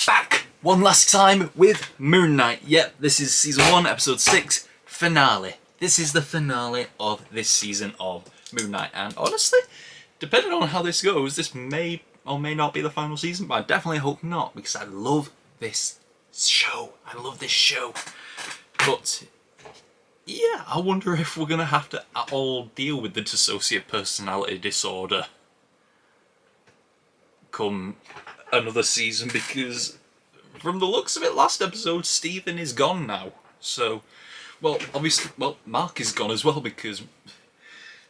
back one last time with Moon Knight. Yep, this is season 1, episode 6, finale. This is the finale of this season of Moon Knight, and honestly, depending on how this goes, this may or may not be the final season, but I definitely hope not, because I love this show. I love this show. But yeah, I wonder if we're going to have to all deal with the dissociative personality disorder come another season, because from the looks of it, last episode, Stephen is gone now. So, well, obviously, Mark is gone as well, because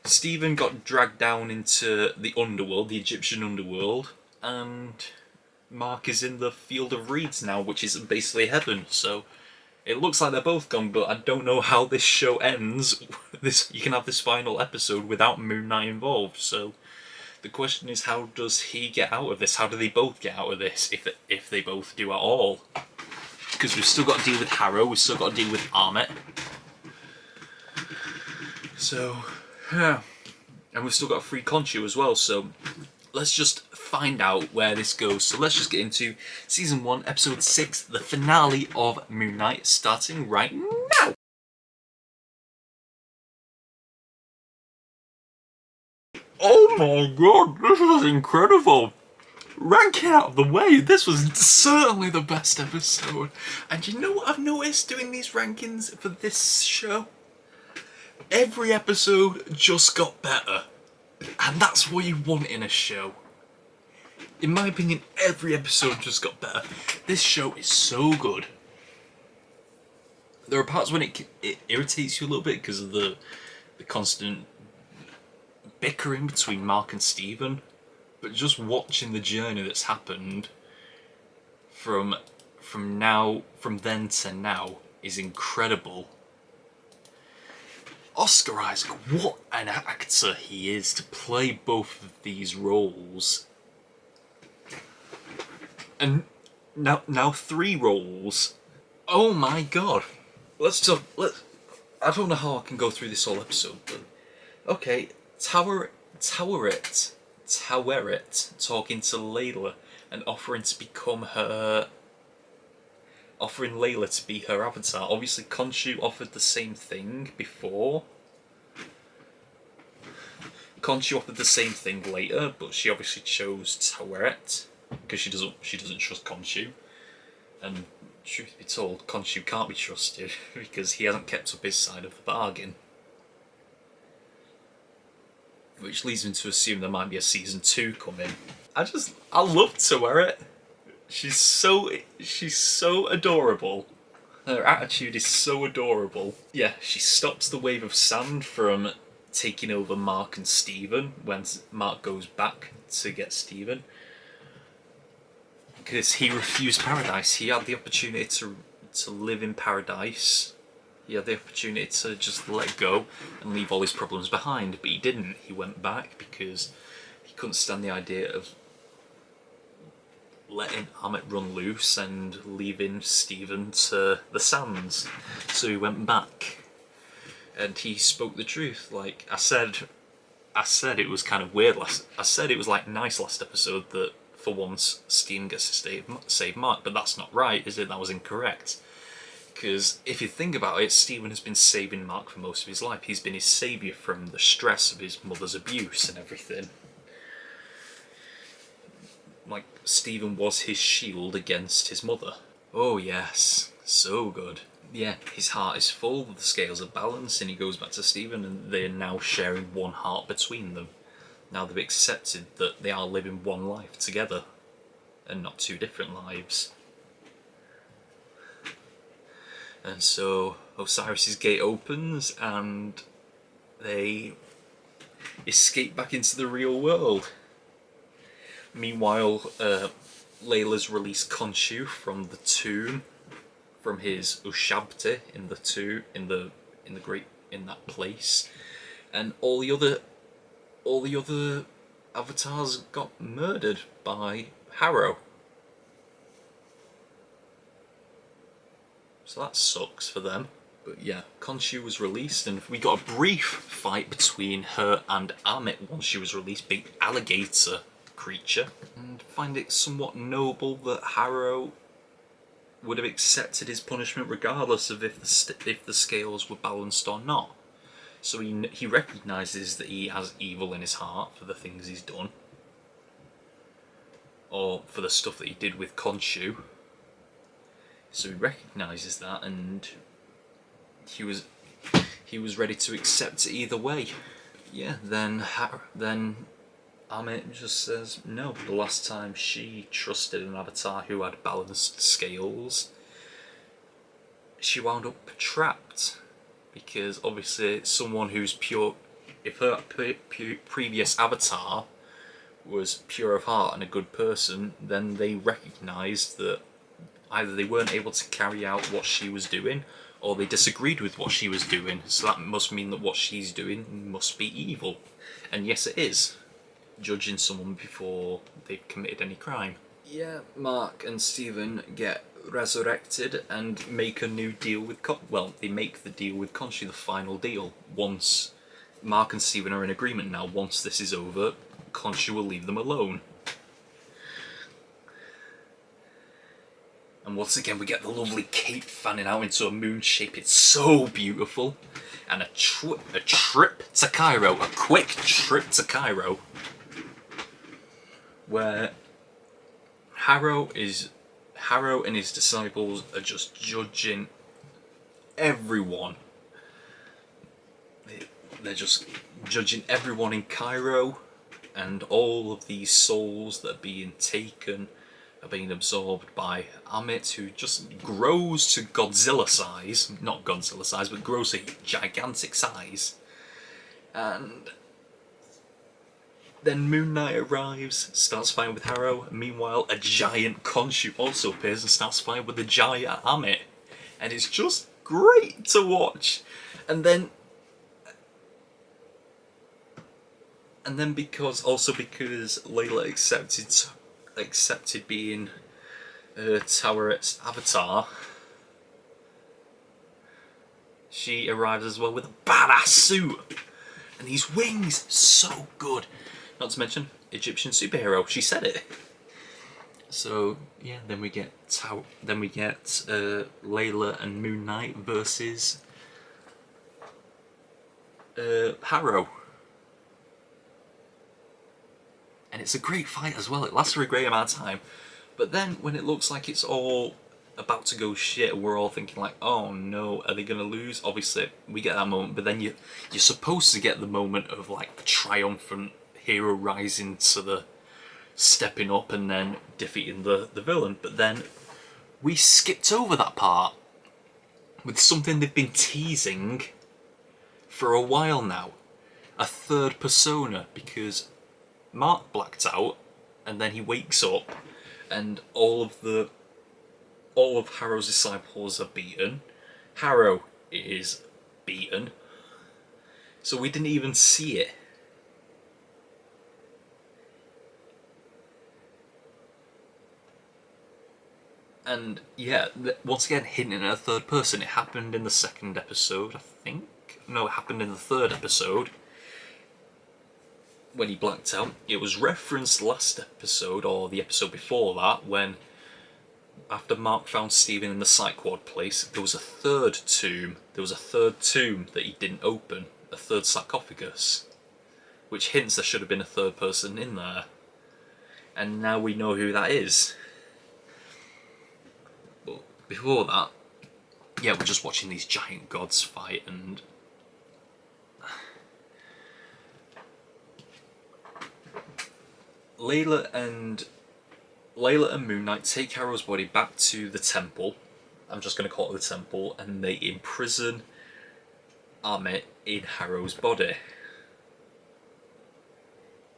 Stephen got dragged down into the underworld, the Egyptian underworld, and Mark is in the Field of Reeds now, which is basically heaven. So it looks like they're both gone, but I don't know how this show ends. You can have this final episode without Moon Knight involved. So the question is, how does he get out of this? How do they both get out of this, if they both do at all? Because we've still got to deal with Harrow, we've still got to deal with Armet. So, yeah. And we've still got Free Khonshu as well, so let's just find out where this goes. So let's just get into Season 1, Episode 6, the finale of Moon Knight, starting right now! Oh my god, this was incredible! Ranking out of the way, this was certainly the best episode. And you know what I've noticed doing these rankings for this show? Every episode just got better. And that's what you want in a show. In my opinion, every episode just got better. This show is so good. There are parts when it irritates you a little bit because of the constant bickering between Mark and Stephen. But just watching the journey that's happened from then to now is incredible. Oscar Isaac, what an actor he is to play both of these roles. And now 3 roles. Oh my god. I don't know how I can go through this whole episode, but okay, Taweret talking to Layla and offering Layla to be her avatar. Obviously, Khonshu offered the same thing before. Khonshu offered the same thing later, but she obviously chose Taweret because she doesn't trust Khonshu. And truth be told, Khonshu can't be trusted because he hasn't kept up his side of the bargain. Which leads me to assume there might be a season 2 coming. I love Taweret. She's so adorable. Her attitude is so adorable. Yeah, she stops the wave of sand from taking over Mark and Stephen when Mark goes back to get Stephen. Because he refused paradise. He had the opportunity to live in paradise. He had the opportunity to just let go and leave all his problems behind, but he didn't. He went back because he couldn't stand the idea of letting Armet run loose and leaving Stephen to the sands. So he went back, and he spoke the truth. Like I said it was kind of weird. I said it was like nice last episode that for once Stephen gets to save Mark, but that's not right, is it? That was incorrect. Because if you think about it, Stephen has been saving Mark for most of his life. He's been his saviour from the stress of his mother's abuse and everything. Like, Stephen was his shield against his mother. Oh yes, so good. Yeah, his heart is full, the scales are balanced, and he goes back to Stephen, and they're now sharing one heart between them. Now they've accepted that they are living one life together, and not 2 different lives. And so Osiris's gate opens and they escape back into the real world. Meanwhile, Layla's released Khonshu from the tomb, from his Ushabti in that place, and all the other avatars got murdered by Harrow. So that sucks for them. But yeah, Khonshu was released, and we got a brief fight between her and Armet once she was released, big alligator creature. And find it somewhat noble that Harrow would have accepted his punishment regardless of if the scales were balanced or not. So he recognises that he has evil in his heart for the things he's done, or for the stuff that he did with Khonshu. So he recognises that, and he was ready to accept it either way. Yeah, then Amit just says no. The last time she trusted an avatar who had balanced scales, she wound up trapped, because obviously someone who's pure, if her previous avatar was pure of heart and a good person, then they recognised that either they weren't able to carry out what she was doing, or they disagreed with what she was doing, so that must mean that what she's doing must be evil. And yes, it is, judging someone before they've committed any crime. Yeah, Mark and Steven get resurrected and make a new deal with they make the deal with Khonshu, the final deal. Once Mark and Steven are in agreement now, once this is over, Khonshu will leave them alone. And once again we get the lovely cape fanning out into a moon shape. It's so beautiful. And a trip to Cairo, a quick trip to Cairo, where Harrow and his disciples are just judging everyone. They're just judging everyone in Cairo, and all of these souls that are being taken are being absorbed by Amit, who just grows to Godzilla size. Not Godzilla size, but grows to gigantic size. And then Moon Knight arrives, starts fighting with Harrow. Meanwhile, a giant Khonshu also appears and starts fighting with the giant Amit. And it's just great to watch. And then because Layla accepted being Toweret's avatar, she arrives as well with a badass suit. And these wings, so good. Not to mention, Egyptian superhero, she said it. So yeah, then we get Layla and Moon Knight versus Harrow. And it's a great fight as well. It lasts for a great amount of time. But then when it looks like it's all about to go shit, we're all thinking like, oh no, are they going to lose? Obviously, we get that moment, but then you're supposed to get the moment of like the triumphant hero rising to the stepping up and then defeating the villain. But then we skipped over that part with something they've been teasing for a while now. A third persona, because Mark blacked out and then he wakes up and all of Harrow's disciples are beaten. Harrow is beaten. So we didn't even see it. And yeah, once again, hinting at a third person. It happened in the second episode, I think. No, it happened in the third episode, when he blacked out. It was referenced last episode, or the episode before that, when after Mark found Steven in the Psych Ward place, there was a third tomb. There was a third tomb that he didn't open, a third sarcophagus, which hints there should have been a third person in there. And now we know who that is. But before that, yeah, we're just watching these giant gods fight, and Layla and Moon Knight take Harrow's body back to the temple. I'm just going to call it the temple, and they imprison Amit in Harrow's body.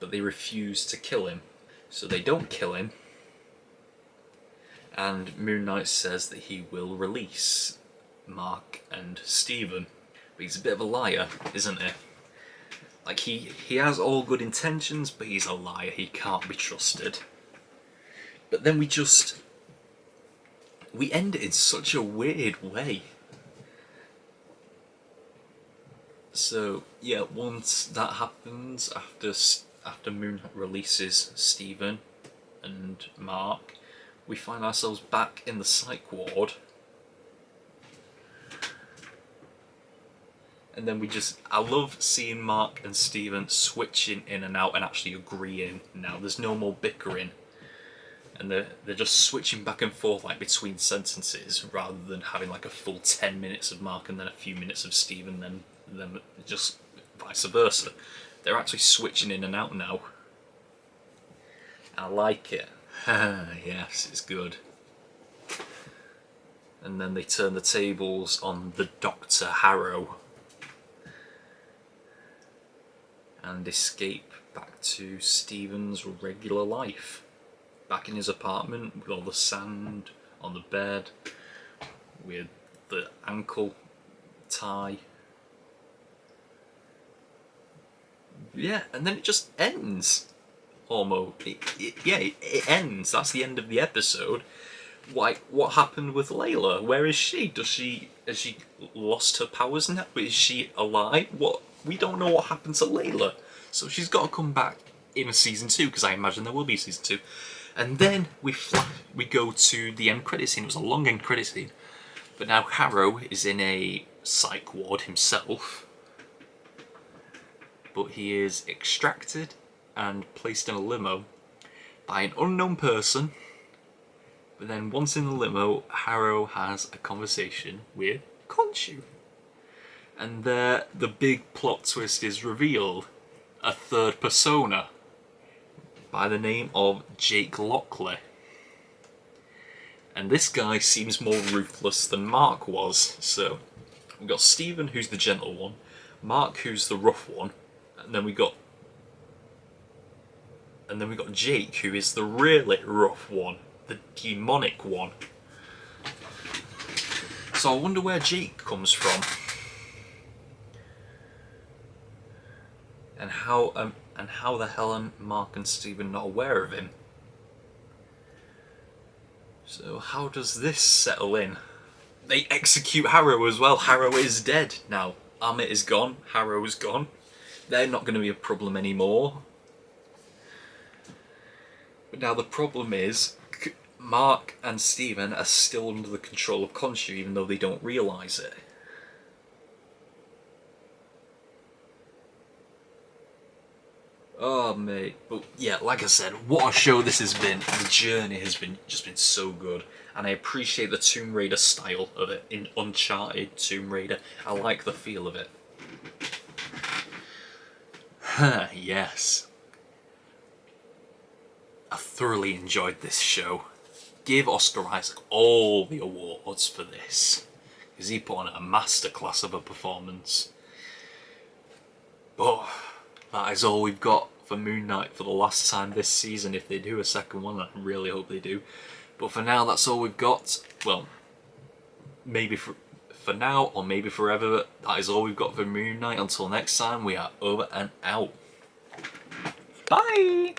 But they refuse to kill him. So they don't kill him, and Moon Knight says that he will release Mark and Steven. But he's a bit of a liar, isn't he? Like, he has all good intentions, but he's a liar. He can't be trusted. But then we end it in such a weird way. So yeah, once that happens, after Moon releases Steven and Mark, we find ourselves back in the psych ward. And then I love seeing Mark and Steven switching in and out and actually agreeing now. There's no more bickering. And they're just switching back and forth like between sentences rather than having like a full 10 minutes of Mark and then a few minutes of Steven, then just vice versa. They're actually switching in and out now. I like it. Yes, it's good. And then they turn the tables on the Dr. Harrow and escape back to Steven's regular life. Back in his apartment with all the sand on the bed, with the ankle tie. Yeah, and then it just ends. Almost. It ends. That's the end of the episode. What happened with Layla? Where is she? Has she lost her powers now? Is she alive? We don't know what happened to Layla. So she's got to come back in a season 2, because I imagine there will be a season 2. And then we go to the end credit scene. It was a long end credit scene. But now Harrow is in a psych ward himself. But he is extracted and placed in a limo by an unknown person. But then once in the limo, Harrow has a conversation with Khonshu. And there, the big plot twist is revealed. A third persona by the name of Jake Lockley. And this guy seems more ruthless than Mark was. So we've got Steven, who's the gentle one, Mark, who's the rough one, and then we got Jake, who is the really rough one, the demonic one. So I wonder where Jake comes from, and how the hell are Mark and Steven not aware of him? So how does this settle in? They execute Harrow as well. Harrow is dead now. Amit is gone. Harrow is gone. They're not going to be a problem anymore. But now the problem is, Mark and Steven are still under the control of Khonshu, even though they don't realise it. Oh mate, but yeah, like I said, what a show this has been. The journey has just been so good, and I appreciate the Tomb Raider style of it in Uncharted Tomb Raider. I like the feel of it. Yes. I thoroughly enjoyed this show. Give Oscar Isaac all the awards for this, because he put on a masterclass of a performance. But that is all we've got for Moon Knight for the last time this season. If they do a second one, I really hope they do. But for now, that's all we've got. Well, maybe for now, or maybe forever, that is all we've got for Moon Knight. Until next time, we are over and out. Bye!